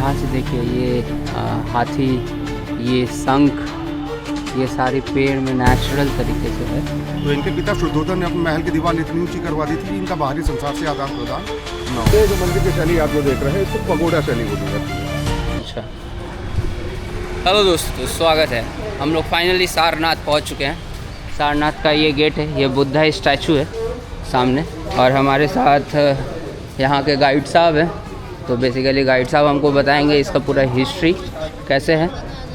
यहाँ से देखिए ये हाथी, ये शंख, ये सारे पेड़ में नेचुरल तरीके से है। तो इनके पिता शुद्धोधन ने अपने महल की दीवार इतनी ऊंची करवा दी थी कि इनका बाहरी संसार से आदान प्रदान न हो। ये जो मंदिर की शैली आप जो देख रहे हैं इसको पगोड़ा शैली बोली जाती है। अच्छा, हेलो दोस्तों, स्वागत है। हम लोग फाइनली सारनाथ पहुंच चुके हैं। सारनाथ का ये गेट है, ये बुद्धा स्टैचू है सामने, और हमारे साथ यहाँ के गाइड साहब हैं। तो बेसिकली गाइड साहब हमको बताएंगे इसका पूरा हिस्ट्री कैसे है।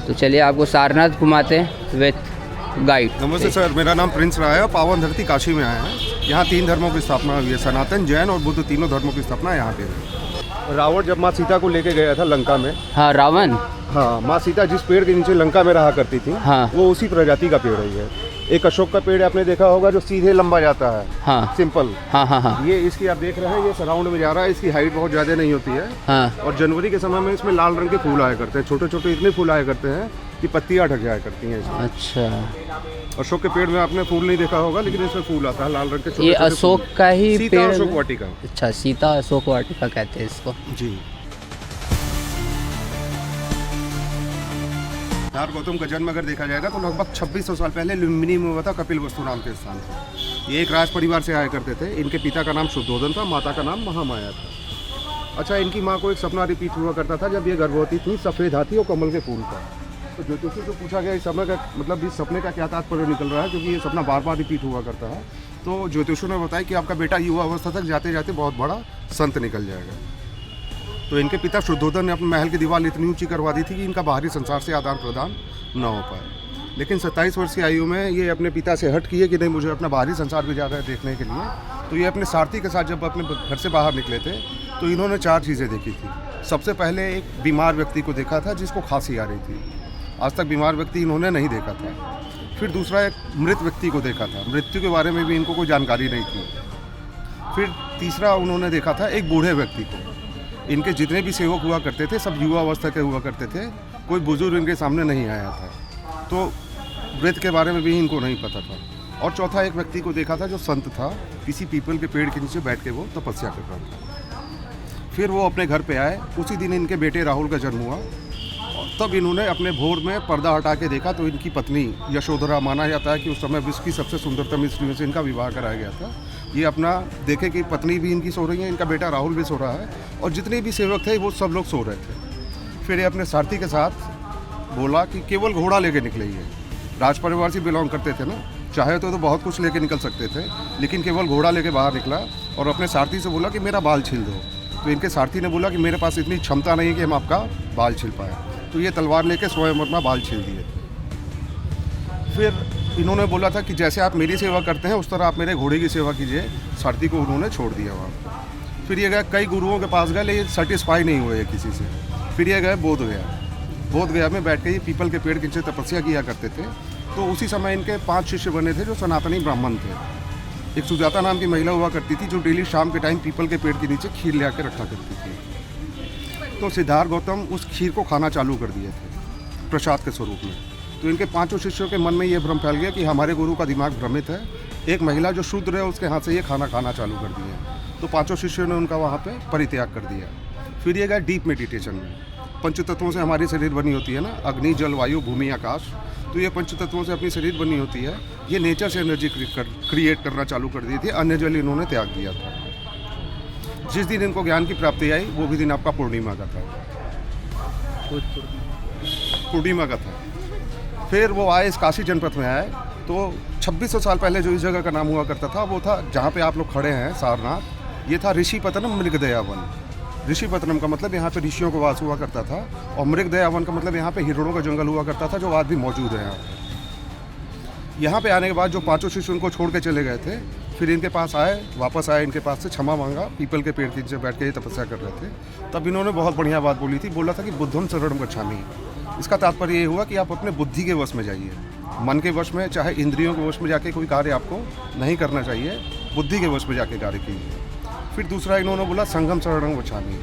तो चलिए आपको सारनाथ घुमाते हैं विथ गाइड। नमस्ते सर, मेरा नाम प्रिंस राय है। पावन धरती काशी में आए हैं। यहाँ 3 धर्मों की स्थापना हुई है, सनातन, जैन और बुद्ध, तीनों धर्मों की स्थापना यहाँ पे है। रावण जब माँ सीता को लेके गया था लंका में, हाँ रावण, हाँ, माँ सीता जिस पेड़ के नीचे लंका में रहा करती थी, हाँ, वो उसी प्रजाति का पेड़ है। एक अशोक का पेड़ आपने देखा होगा जो सीधे लंबा जाता है, हाँ, सिंपल, हाँ हाँ हाँ, ये इसकी आप देख रहे हैं, ये सराउंड में जा रहा है। इसकी हाइट बहुत ज़्यादा नहीं होती है, हाँ। और जनवरी के समय में इसमें लाल रंग के फूल आया करते हैं। छोटे छोटे इतने फूल आया करते हैं कि पत्तियाँ ढक जाया करती हैं इसमें। अच्छा, अशोक के पेड़ में आपने फूल नहीं देखा होगा, लेकिन इसमें फूल आता है लाल रंग के। ये अशोक का ही सीता पेड़, अशोक वाटिका। अच्छा, सीता अशोक वाटिका कहते हैं इसको जी। सिद्धार्थ गौतम का जन्म अगर देखा जाएगा तो लगभग 2600 साल पहले लुम्बिनी में हुआ था, कपिल वस्तु नाम के स्थान पर। ये एक राज परिवार से आया करते थे। इनके पिता का नाम शुद्धोधन था, माता का नाम महामाया था। अच्छा, इनकी माँ को एक सपना रिपीट हुआ करता था जब ये गर्भवती थी, सफ़ेद हाथी और कमल के फूल का। तो ज्योतिषी को पूछा गया इस समय का मतलब इस सपने का क्या तात्पर्य निकल रहा है, क्योंकि ये सपना बार बार रिपीट हुआ करता है। तो ज्योतिषियों ने बताया कि आपका बेटा युवा अवस्था तक जाते जाते बहुत बड़ा संत निकल जाएगा। तो इनके पिता शुद्धोधन ने अपने महल की दीवार इतनी ऊंची करवा दी थी कि इनका बाहरी संसार से आदान प्रदान न हो पाए। लेकिन 27 वर्ष की आयु में ये अपने पिता से हट किए कि नहीं, मुझे अपना बाहरी संसार भी जा रहा है देखने के लिए। तो ये अपने सारथी के साथ जब अपने घर से बाहर निकले थे तो इन्होंने 4 चीज़ें देखी थी। सबसे पहले एक बीमार व्यक्ति को देखा था जिसको खांसी आ रही थी। आज तक बीमार व्यक्ति इन्होंने नहीं देखा था। फिर दूसरा एक मृत व्यक्ति को देखा था, मृत्यु के बारे में भी इनको कोई जानकारी नहीं थी। फिर तीसरा उन्होंने देखा था एक बूढ़े व्यक्ति को। इनके जितने भी सेवक हुआ करते थे सब युवा अवस्था के हुआ करते थे, कोई बुजुर्ग इनके सामने नहीं आया था। तो वृद्ध के बारे में भी इनको नहीं पता था। और चौथा एक व्यक्ति को देखा था जो संत था, किसी पीपल के पेड़ के नीचे बैठ के वो तपस्या कर रहा था। फिर वो अपने घर पे आए। उसी दिन इनके बेटे राहुल का जन्म हुआ, और तब इन्होंने अपने भोर में पर्दा हटा के देखा तो इनकी पत्नी यशोधरा, माना जाता है कि उस समय विश्व की सबसे सुंदरतम स्त्रियों से इनका विवाह कराया गया था। ये अपना देखे कि पत्नी भी इनकी सो रही है, इनका बेटा राहुल भी सो रहा है, और जितने भी सेवक थे वो सब लोग सो रहे थे। फिर ये अपने सारथी के साथ बोला कि केवल घोड़ा लेके निकले। ये राज परिवार से बिलोंग करते थे ना, चाहे तो बहुत कुछ लेके निकल सकते थे, लेकिन केवल घोड़ा लेके बाहर निकला और अपने सारथी से बोला कि मेरा बाल छील दो। तो इनके सारथी ने बोला कि मेरे पास इतनी क्षमता नहीं है कि हम आपका बाल छील पाए। तो ये तलवार लेके स्वयं अपना बाल छील दिए थे। फिर इन्होंने बोला था कि जैसे आप मेरी सेवा करते हैं उस तरह आप मेरे घोड़े की सेवा कीजिए। सारथी को उन्होंने छोड़ दिया वहाँ। फिर ये गए कई गुरुओं के पास गए, लेकिन सेटिस्फाई नहीं हुए किसी से। फिर ये गए बोध गया। बोध गया में बैठ के ये पीपल के पेड़ के नीचे तपस्या किया करते थे। तो उसी समय इनके 5 शिष्य बने थे जो सनातनी ब्राह्मण थे। एक सुजाता नाम की महिला हुआ करती थी जो डेली शाम के टाइम पीपल के पेड़ के नीचे खीर ले आकर रखा करती थी। तो सिद्धार्थ गौतम उस खीर को खाना चालू कर दिए थे प्रसाद के स्वरूप में। तो इनके 5 शिष्यों के मन में ये भ्रम फैल गया कि हमारे गुरु का दिमाग भ्रमित है, एक महिला जो शूद्र है उसके हाथ से ये खाना खाना चालू कर दिया। तो 5 शिष्यों ने उनका वहाँ पे परित्याग कर दिया। फिर ये गए डीप मेडिटेशन में। पंच तत्वों से हमारी शरीर बनी होती है ना, अग्नि, जल, वायु, भूमि, आकाश। तो ये पंच तत्वों से अपनी शरीर बनी होती है। ये नेचर से एनर्जी क्रिएट करना चालू कर दी थी। अन्य जल इन्होंने त्याग दिया था। जिस दिन इनको ज्ञान की प्राप्ति आई वो भी दिन आपका पूर्णिमा का था। पूर्णिमा का था। फिर वो आए, इस काशी जनपद में आए। तो 2600 साल पहले जो इस जगह का नाम हुआ करता था वो था, जहाँ पे आप लोग खड़े हैं सारनाथ, ये था ऋषिपतनम मृगदया वन। ऋषिपतनम का मतलब यहाँ पे ऋषियों का वास हुआ करता था, और मृगदया वन का मतलब यहाँ पे हिरणों का जंगल हुआ करता था जो आज भी मौजूद है यहाँ पे। यहाँ पे आने के बाद जो 5 शिष्य उनको छोड़ के चले गए थे, फिर इनके पास आए, वापस आए, इनके पास से क्षमा मांगा। पीपल के पेड़ के नीचे बैठ के ये तपस्या कर रहे थे। तब इन्होंने बहुत बढ़िया बात बोली थी। बोला था कि बुद्धम शरणम गच्छामि। इसका तात्पर्य ये हुआ कि आप अपने बुद्धि के वश में जाइए। मन के वश में, चाहे इंद्रियों के वश में जाके कोई कार्य आपको नहीं करना चाहिए, बुद्धि के वश में जाके कार्य कीजिए। फिर दूसरा इन्होंने बोला संगम शरणं गच्छामि।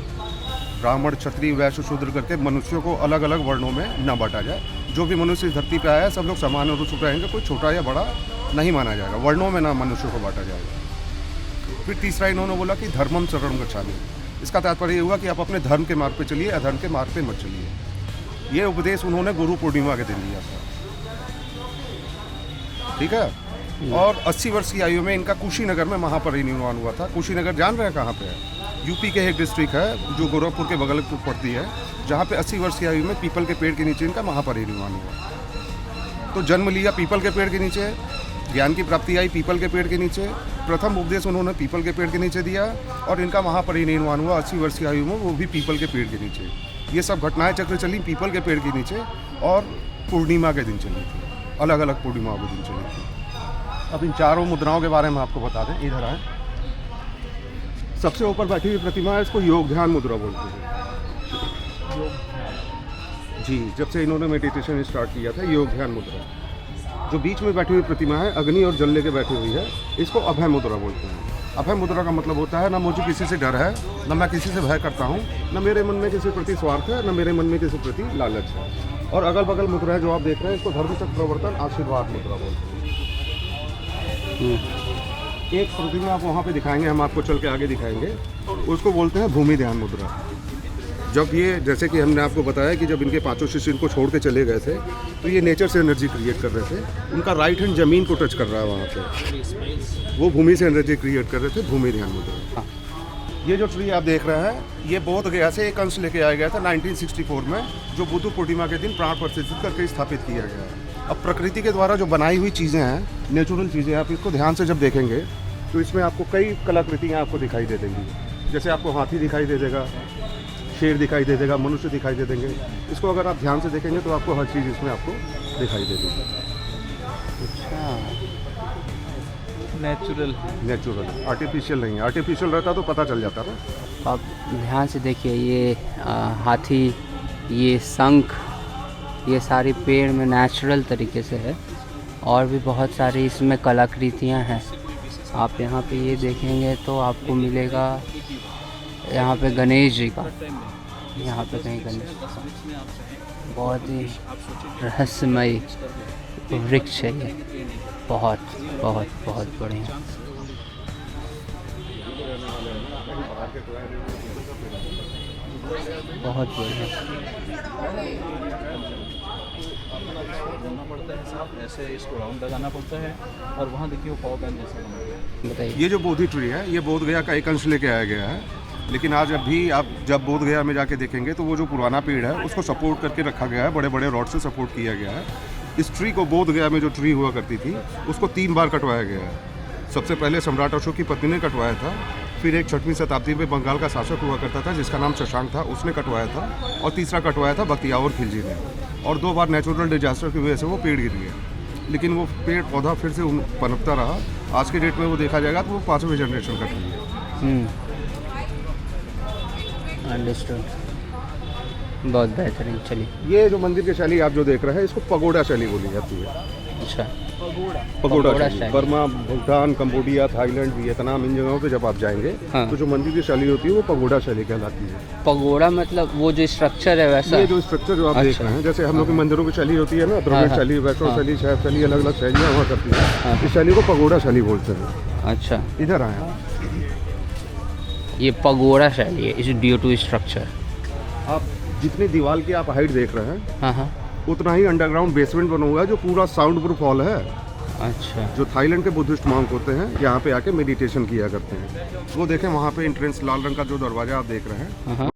ब्राह्मण, क्षत्रिय, वैश्य, शूद्र करके मनुष्यों को अलग अलग वर्णों में न बांटा जाए। जो भी मनुष्य इस धरती पे आया है सब लोग समान रूप से रहेंगे, कोई छोटा या बड़ा नहीं माना जाएगा, वर्णों में ना मनुष्यों को बांटा जाएगा। फिर तीसरा इन्होंने बोला कि धर्मम शरणं गच्छामि। इसका तात्पर्य ये हुआ कि आप अपने धर्म के मार्ग पे चलिए, अधर्म के मार्ग पे मत चलिए। ये उपदेश उन्होंने गुरु पूर्णिमा के दिन दिया था। ठीक है। और 80 वर्ष की आयु में इनका कुशीनगर में महापरिनिर्वाण हुआ था। कुशीनगर जान रहे हैं कहाँ पे है? यूपी के एक डिस्ट्रिक्ट है जो गोरखपुर के बगल में पड़ती है, जहाँ पे 80 वर्ष की आयु में पीपल के पेड़ के नीचे इनका महापरिनिर्वाण हुआ। तो जन्म लिया पीपल के पेड़ के नीचे, ज्ञान की प्राप्ति आई पीपल के पेड़ के नीचे, प्रथम उपदेश उन्होंने पीपल के पेड़ के नीचे दिया और इनका महापरिनिर्वाण हुआ 80 वर्ष की आयु में, वो भी पीपल के पेड़ के नीचे। ये सब घटनाएं चक्र चली पीपल के पेड़ के नीचे और पूर्णिमा के दिन चली थी, अलग अलग पूर्णिमाओं के दिन चली थी। अब इन चारों मुद्राओं के बारे में आपको बता दें, इधर आए। सबसे ऊपर बैठी हुई प्रतिमा है, इसको योग ध्यान मुद्रा बोलते हैं। जी, जब से इन्होंने मेडिटेशन स्टार्ट किया था, योग ध्यान मुद्रा। जो बीच में बैठी हुई प्रतिमा है, अग्नि और जल लेके बैठी हुई है, इसको अभय मुद्रा बोलते हैं। अभय मुद्रा का मतलब होता है, ना मुझे किसी से डर है, ना मैं किसी से भय करता हूँ, ना मेरे मन में किसी प्रति स्वार्थ है, ना मेरे मन में किसी प्रति लालच है। और अगल बगल मुद्रा है जो आप देख रहे हैं, इसको धर्म चक्र प्रवर्तन आशीर्वाद मुद्रा बोलते हैं। एक प्रतिमा आप वहाँ पे दिखाएंगे, हम आपको चल के आगे दिखाएंगे, उसको बोलते हैं भूमि ध्यान मुद्रा। जब ये, जैसे कि हमने आपको बताया कि जब इनके पांचों शिष्य इनको छोड़ के चले गए थे, तो ये नेचर से एनर्जी क्रिएट कर रहे थे। उनका राइट हैंड जमीन को टच कर रहा है वहाँ पे, वो भूमि से एनर्जी क्रिएट कर रहे थे, भूमि ध्यान मुद्रा। ये जो ट्री आप देख रहे हैं, ये बोध गया से एक अंश लेके आया गया था 1964 में, जो बुद्ध पूर्णिमा के दिन प्राण प्रतिष्ठित करके स्थापित किया गया है। अब प्रकृति के द्वारा जो बनाई हुई चीज़ें हैं, नेचुरल चीज़ें, आप इसको ध्यान से जब देखेंगे तो इसमें आपको कई कलाकृतियाँ आपको दिखाई दे देंगी। जैसे आपको हाथी दिखाई दे देगा, शेर दिखाई दे देगा, मनुष्य दिखाई दे देंगे। इसको अगर आप ध्यान से देखेंगे तो आपको हर चीज़ इसमें आपको दिखाई दे देगी। अच्छा, नेचुरल, आर्टिफिशियल नहीं है। आर्टिफिशियल रहता तो पता चल जाता ना। आप ध्यान से देखिए, ये हाथी, ये शंख, ये सारी पेड़ में नेचुरल तरीके से है। और भी बहुत सारी इसमें कलाकृतियाँ हैं। आप यहाँ पे ये देखेंगे तो आपको मिलेगा यहाँ पे गणेश जी का, यहाँ पे कहीं गणेश का, बहुत ही रहस्यमय वृक्ष है ये, बहुत बहुत बहुत बढ़िया। बहुत बढ़िया। ऐसे इसको राउंड लगाना पड़ता है और वहाँ देखिए वो पावर बैंक जैसा बना हुआ है। बताइए। ये जो बोधि ट्री है, ये बोध गया का एक अंश लेके आया गया है। लेकिन आज अभी आप जब बोध गया में जाके देखेंगे तो वो जो पुराना पेड़ है उसको सपोर्ट करके रखा गया है, बड़े बड़े रॉड से सपोर्ट किया गया है। इस ट्री को बोध गया में जो ट्री हुआ करती थी उसको 3 बार कटवाया गया है। सबसे पहले सम्राट अशोक की पत्नी ने कटवाया था, फिर एक 6वीं शताब्दी में बंगाल का शासक हुआ करता था जिसका नाम शशांक था, उसने कटवाया था, और तीसरा कटवाया था बख्तियार खिलजी ने। और 2 बार नेचुरल डिजास्टर की वजह से वो पेड़ गिर गया, लेकिन वो पेड़ पौधा फिर से पनपता रहा। आज के डेट में वो देखा जाएगा तो वो 5वीं जनरेशन का ट्री है। अंडरस्टूड, बहुत बेहतरीन। चलिए, ये जो मंदिर की शैली आप जो देख रहे हैं, इसको पगोड़ा शैली बोली जाती है। अच्छा, पगोड़ा शैली। शैली। Burma, Bhutan, Cambodia, Thailand, Vietnam, इन जगहों पे जब आप जाएंगे हाँ। तो जो मंदिर की शैली होती है वो पगोड़ा शैली कहलाती है। पगोड़ा मतलब वो जो स्ट्रक्चर है वैसा? ये जो स्ट्रक्चर जो आप देख रहे हैं, जैसे हम लोग के मंदिरों की शैली होती है ना, द्रविड़ शैली, वैष्णव शैली, शैव शैली, अलग अलग शैलियाँ हुआ करती है। इस शैली को पगोड़ा शैली बोलते हैं। अच्छा, इधर आए। ये पगोड़ा शैली है, इस ड्यू टू स्ट्रक्चर। आप जितनी दीवार की आप हाइट देख रहे हैं, हाँ हाँ, उतना ही अंडरग्राउंड बेसमेंट बना हुआ है जो पूरा साउंड प्रूफ हॉल है। अच्छा, जो थाईलैंड के बुद्धिस्ट मॉन्क होते हैं यहाँ पे आके मेडिटेशन किया करते हैं। वो देखें वहाँ पे एंट्रेंस लाल रंग का जो दरवाजा आप देख रहे हैं, हाँ।